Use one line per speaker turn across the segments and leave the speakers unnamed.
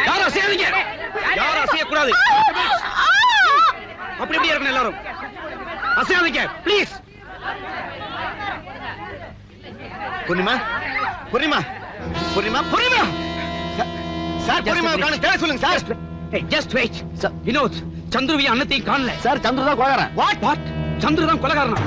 யாரும் அசையாதீங்க, யாரும் அசையக்கூடாது. அப்படி எப்படி இருக்கணும், எல்லாரும் அசையாதீங்க ப்ளீஸ். பூர்ணிமா, பூர்ணிமா, பூர்ணிமா, பூர்ணிமா சார், பூர்ணிமா காண தேட சொல்லுங்க சார். Just wait. வினோத், சந்துருவையும் அன்னத்தையும் காணல சார். சந்துரு தான் கொலைகாரன். What what? சந்துரு தான் கொலைகாரனா?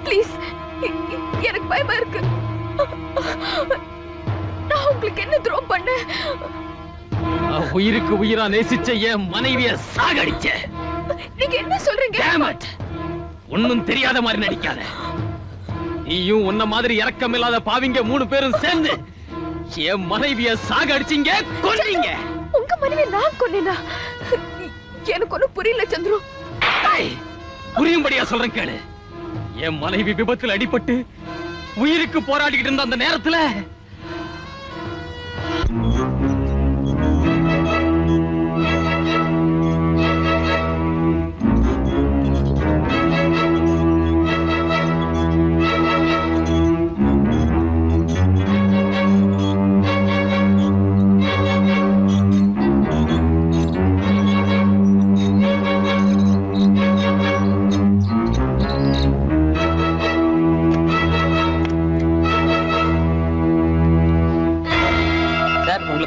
ப்ளீஸ், எனக்கு பயமா இருக்கு. நான் உங்களுக்கு என்ன துரோகம் பண்ணேன்?
உயிருக்கு உயிரா நேசிச்ச என் மனைவிய சாகடிச்ச.
நீங்க என்ன சொல்றீங்க?
ஒண்ணும் தெரியாத மாதிரி நடிக்காத. நீயும் உன்ன மாதிரி இரக்கம் இல்லாத பாவிங்க 3 பேரும் சேர்ந்து என் மனைவிய சாகடிச்சீங்க, கொன்னீங்க.
உங்க மனைவிய நான் கொன்னேனா? எனக்கு ஒண்ணும் புரியல சந்துரு.
புரியும்படியா சொல்றேன் கேளு. என் மனைவி விபத்தில் அடிபட்டு உயிருக்கு போராடிக்கிட்டு இருந்த அந்த நேரத்துல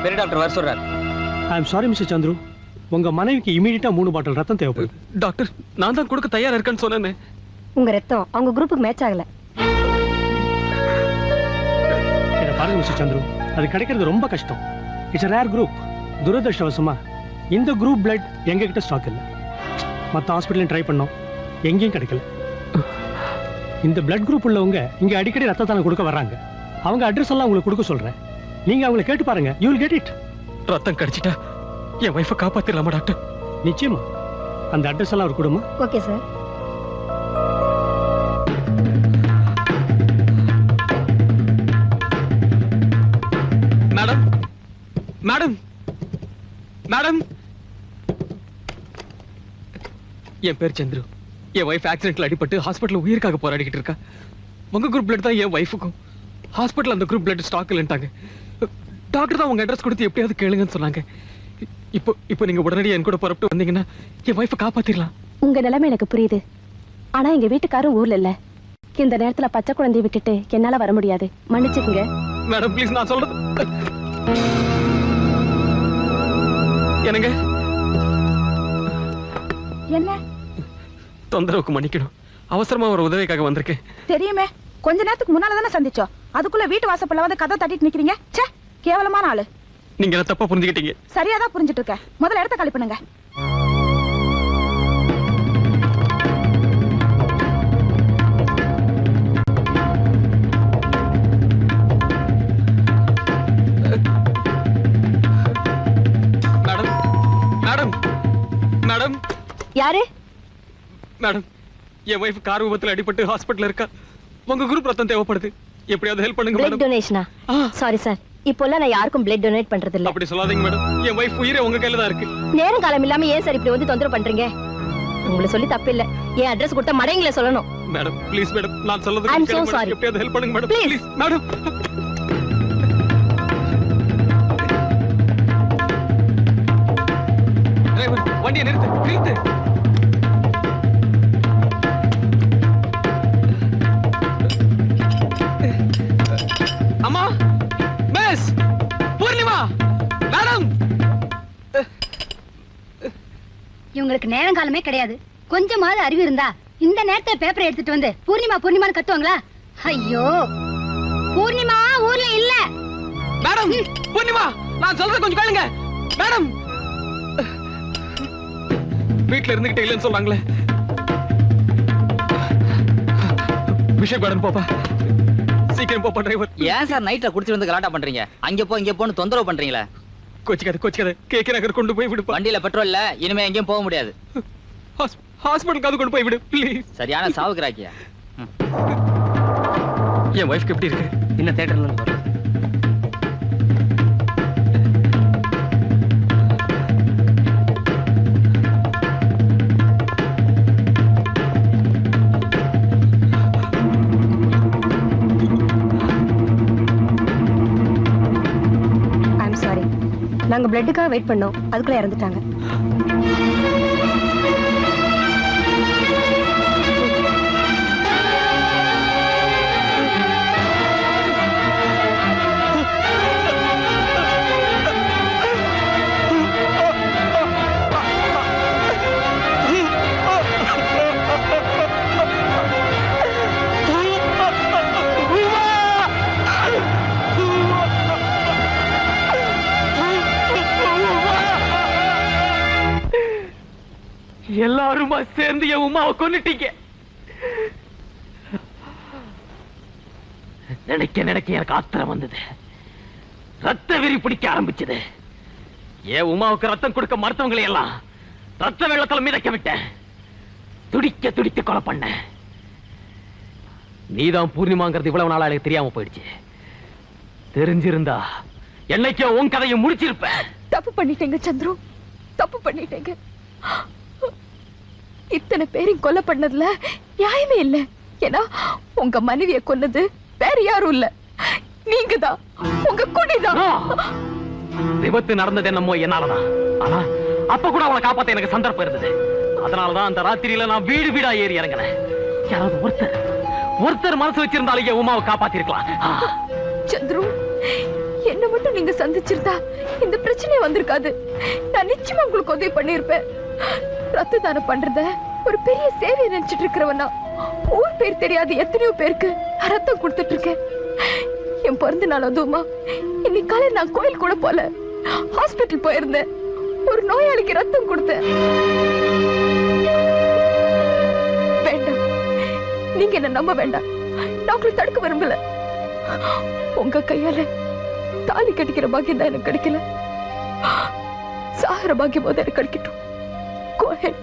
பெரிய டாக்டர் வர சொல்றார்.
ஐ அம் சாரி மிஸ்டர் சந்துரு, உங்க மனைவிக்கு இமிடியேட்டா 3 பாட்டில் ரத்தம் தேவைப்படுது.
டாக்டர், நான் தான் கொடுக்க தயாரா இருக்கேன்னு சொன்னேன்.
உங்க ரத்தம் அவங்க குரூப்புக்கு மேட்ச் ஆகல.
இத பாருங்க மிஸ்டர் சந்துரு, அது கிடைக்கிறது ரொம்ப கஷ்டம். It's a rare group. துரதிர்ஷ்டவசமா இந்த குரூப் பிளட் எங்க கிட்ட ஸ்டாக் இல்ல. மத்த ஹாஸ்பிடல்ல ட்ரை பண்ணோம், எங்கேயும் கிடைக்கல. இந்த பிளட் குரூப் உள்ளவங்க இங்க அடிக்கடி ரத்த தானம் கொடுக்க வர்றாங்க. அவங்க அட்ரஸ் எல்லாம் உங்களுக்கு கொடுக்க சொல்றேன். நீங்க அவங்களை கேட்டு பாருங்க. you will get it.
ரத்தம் கிடைச்சிட்டா என் வைஃபை காப்பாத்திடலாமா டாக்டர்?
நிச்சயமா. அந்த அட்ரஸ் எல்லாம் அவர் கொடுமா?
Okay sir.
Madam, madam, madam, என் பேர் சந்துரு. என் வைஃப் ஆக்சிடென்ட்ல அடிபட்டு ஹாஸ்பிட்டல் உயிருக்காக போராடிக்கிட்டு இருக்கா. உங்க குரூப் பிளட் தான் என் வைஃபுக்கும். ஹாஸ்பிட்டல் அந்த குரூப் பிளட் ஸ்டாக் இல்லைன்ட்டாங்க. டாக்டர் தான் உங்க அட்ரஸ் கொடுத்து எப்படியாவது கேளுங்கன்னு சொன்னாங்க. இப்போ நீங்க உடனடியாக என் கூட புறப்பட்டு வந்தீங்கன்னா என் வைஃபை காப்பாத்திடலாம்.
உங்க நிலைமை எனக்கு புரியுது. ஆனா எங்க வீட்டுக்காரரும் ஊர்ல இல்ல. இந்த நேரத்துல பச்சை குழந்தையை விட்டுட்டு என்னால வர முடியாது. மன்னிச்சுக்குங்க.
மேடம் ப்ளீஸ், நான் சொல்றது என்னங்க?
என்ன?
தொந்தரவுக்கு மன்னிக்கணும். அவசரமா ஒரு உதவிக்காக வந்திருக்கேன்.
தெரியுமே, கொஞ்ச நேரத்துக்கு முன்னால தானே சந்திச்சோம். அதுக்குள்ள வீட்டு வாசப்பல்ல வந்து கதை தட்டிட்டு நிக்கிறீங்க. ச்சே, கேவலமான ஆளு.
நீங்க என்ன தப்பா புரிஞ்சுக்கிட்டீங்க.
சரியாதான் புரிஞ்சிட்டு இருக்க. முதல்ல இடத்த காலி பண்ணுங்க.
Madam, madam, madam.
யாரு?
மேடம், என் வைஃப் கார் விபத்துல அடிபட்டு ஹாஸ்பிடல்ல இருக்கா. உங்க குரூப் ரத்தம் தேவைப்படுது. எப்படியாவது ஹெல்ப் பண்ணுங்க மேடம்.
பிளட் டொனேஷனா? சாரி சார், இப்போலாம் நான் யாருக்கும் பிளட் டொனேட் பண்றது இல்ல.
அப்படி சொல்லாதீங்க மேடம். என் வைஃப் உயிரே உங்க கையில தான் இருக்கு.
நேரம் காலம் இல்லாம ஏன் சார் இப்படி வந்து தொந்தரவு பண்றீங்க? உங்களுக்கு சொல்லி தப்பு இல்ல. என் அட்ரஸ் கொடுத்தா மடைங்கள சொல்லணும்.
மேடம் ப்ளீஸ் மேடம், நான் சொல்றது
I'm so
கேளுங்க.
sorry.
எப்படியாவது ஹெல்ப் பண்ணுங்க madam.
Please.
Please madam. Driver, வண்டியை நிறுத்து, நிறுத்து. அம்மா, மிஸ் பூர்ணிமா, மேடம்.
இவங்களுக்கு நேரம் காலமே கிடையாது.
கொஞ்சமாவது அறிவு இருந்தா இந்த நேரத்துல பேப்பரை எடுத்துட்டு வந்து பூர்ணிமா பூர்ணிமான்னு கத்துவாங்களா? ஐயோ, பூர்ணிமா ஊர்ல இல்ல.
மேடம், பூர்ணிமா, நான் சொல்றத கொஞ்சம் கேளுங்க. மேடம், வீட்ல இருந்துகிட்டே இல்லைன்னு சொல்றாங்களே. விஷயம் மேடம், போப்பா, சீக்கிரம் போப்பா டிரைவர்.
ஏன் சார் நைட்ல குடிச்சிட்டு வந்து கலாட்டா பண்றீங்க? அங்க போ இங்க போன்னு தொந்தரவு பண்றீங்களா?
கொச்சிக்காத கேக்கே நகர் கொண்டு போய் விடுப்பா.
வண்டியில பெட்ரோல் இல்ல, இனிமே எங்கேயும் போக முடியாது.
ஹாஸ்பிட்டலுக்கு அது கொண்டு போய் விடு ப்ளீஸ்.
சரியான சாவுக்குறாக்கியா.
என் வைஃப்க்கு எப்படி இருக்கு?
இன்னும் தியேட்டர்ல இருந்து வரல.
ஐம் சாரி, நாங்க பிளட்டுக்காக வெயிட் பண்ணோம், அதுக்குள்ள இறந்துட்டாங்க.
எல்லாருமா சேர்ந்து என் உமாவை கொன்னுட்டீங்க. நினைக்க எனக்கு ஆத்திரம் வந்தது. ரத்த வெறி பிடிக்க ஆரம்பிச்சது. என் உமாவுக்கு ரத்தம் கொடுக்க மருத்துவங்களை எல்லாம் ரத்த வெள்ளத்துல மிதக்க விட்டேன். துடிக்க கொலை பண்ண. நீதான் பூர்ணிமாங்கிறது இவ்வளவு நாளா எனக்கு தெரியாம போயிடுச்சு. தெரிஞ்சிருந்தா என்னைக்கோ உன் கதையை முடிச்சிருப்ப.
தப்பு பண்ணிட்டேங்க சந்துரு, தப்பு பண்ணிட்டேங்க. இத்தனை பேரையும் கொலை பண்ணதுல நியாயமே இல்ல. ஏன்னா உங்க மனைவிய கொன்னது வேற யாரும் இல்ல, நீங்க தான், உங்க குடிதான்.
விபத்து நடந்தது என்னமோ என்னாலதான். ஆனா அப்ப கூட அவளை காப்பாத்த எனக்கு சந்தர்ப்பம் இருந்தது. அதனாலதான் அந்த ராத்திரியில நான் வீடு வீடா ஏறி இறங்கினேன். யாராவது ஒருத்தர் மனசு வச்சிருந்தாலே உமாவை காப்பாத்திருக்கலாம்.
சந்துரு, என்ன மட்டும் நீங்க சந்திச்சிருந்தா இந்த பிரச்சனை வந்திருக்காது. நான் நிச்சயமா உங்களுக்கு உதவி பண்ணிருப்பேன். ரத்த தானம் பண்றத ஒரு பெரிய சேவை நினைச்சிட்டு இருக்கிறவனா ஊர் பேர் தெரியாது எத்தனையோ பேருக்கு ரத்தம் கொடுத்துட்டு இருக்கேன். என் பிறந்த நாள் அதுவுமா இன்னைக்கு காலையில் நான் கோயில் கூட போல, ஹாஸ்பிட்டல் போயிருந்தேன். ஒரு நோயாளிக்கு ரத்தம் கொடுத்தேன். வேண்டாம், நீங்க என்ன நம்ப வேண்டாம். நான் உங்களை தடுக்க விரும்பல. உங்க கையால தாலி கட்டிக்கிற பாக்கியம் தான் எனக்கு கிடைக்கல. சாகர பாக்கியம் போது எனக்கு கிடைக்கட்டும். Go ahead.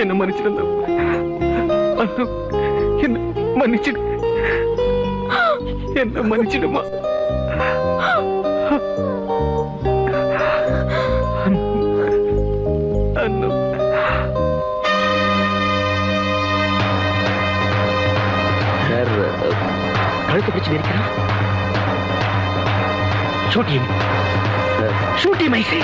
என்ன மன்னிச்சிருந்த, என்ன மன்னிச்சிடுமா.
கழுத்து பிடிச்சு இருக்கிறான்.
ஷூட்டிங் மைசி.